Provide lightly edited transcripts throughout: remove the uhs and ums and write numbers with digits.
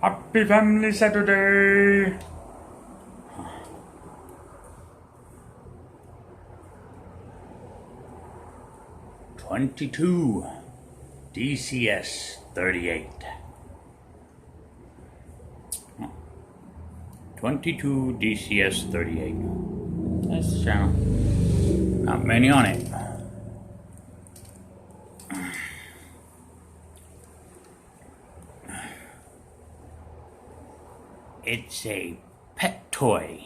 Happy Family Saturday! "22 DCS 38. 22 DCS 38. That's the channel. Not many on it. It's a pet toy.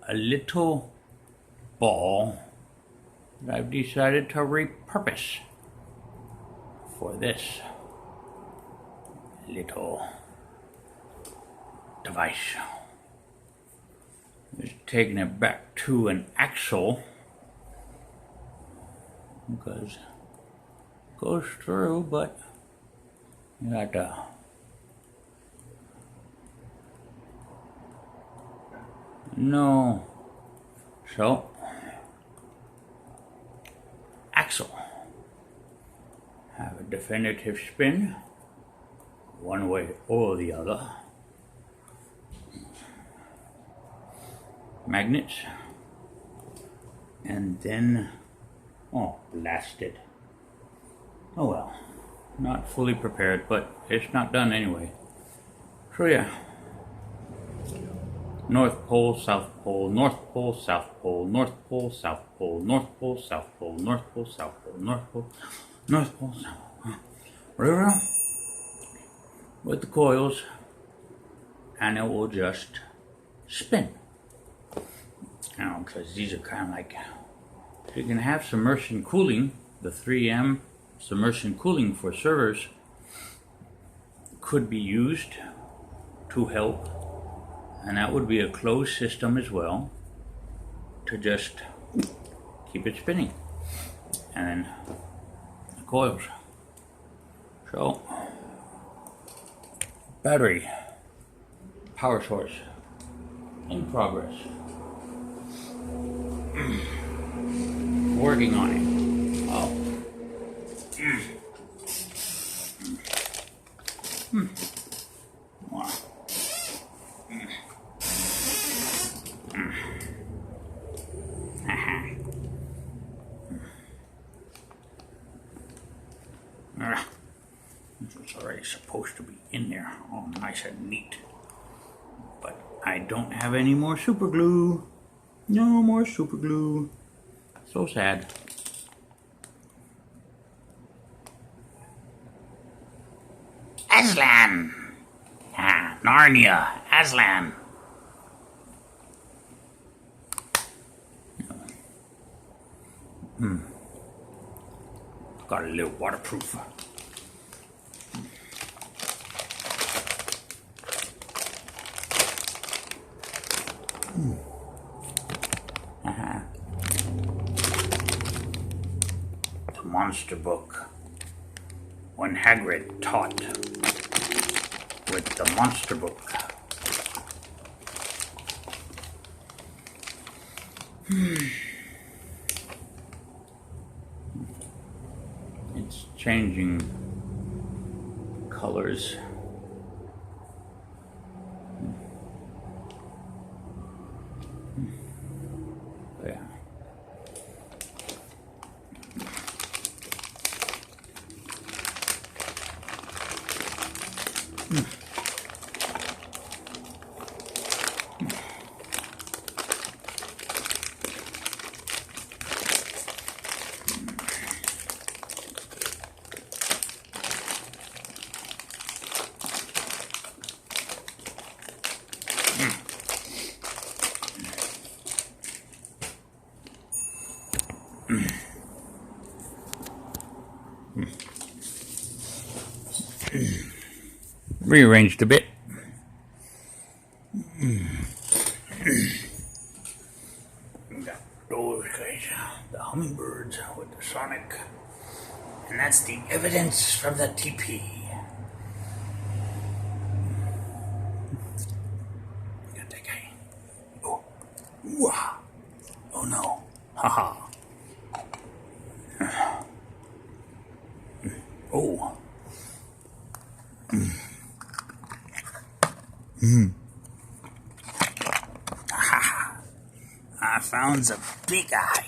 A little ball that I've decided to repurpose for this little device. Just taking it back to an axle because it goes through, but you got to no. So axle have a definitive spin one way or the other. Magnets, and then blasted. Oh well, not fully prepared, but it's not done anyway. So yeah, North Pole, South Pole, North Pole, South Pole, North Pole, South Pole, North Pole, South Pole, North Pole, South Pole, North Pole, North Pole, South Pole. Right around with the coils, and it will just spin. Now, because these are kind of like, you can have submersion cooling. The 3M submersion cooling for servers could be used to help, and that would be a closed system as well to just keep it spinning. And then the coils. So, battery, power source, in progress. Working on it. Oh. Wow. This was already supposed to be in there, all nice and neat. But I don't have any more super glue. No more super glue. So sad. Aslan! Narnia, Aslan. Got a little waterproof. The Monster Book. When Hagrid taught with the Monster Book. It's changing colors. Yeah. Rearranged a bit. Got those guys, the hummingbirds with the sonic, and that's the evidence from the TP. Got that guy. Oh, wah. Oh no, haha. Oh. I found a big eye.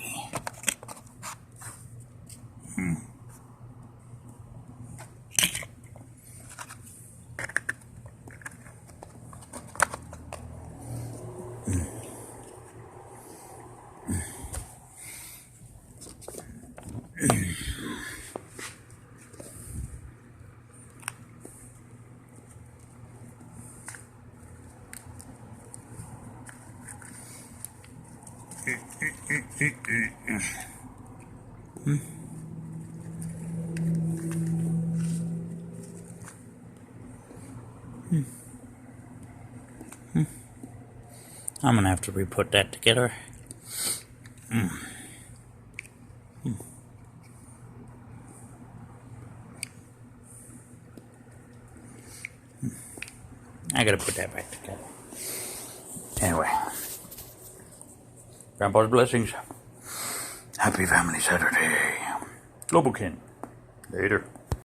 I'm gonna have to re-put that together. I gotta put that back together. Anyway, Grandpa's blessings. Happy Family Saturday. Global Kin. Later.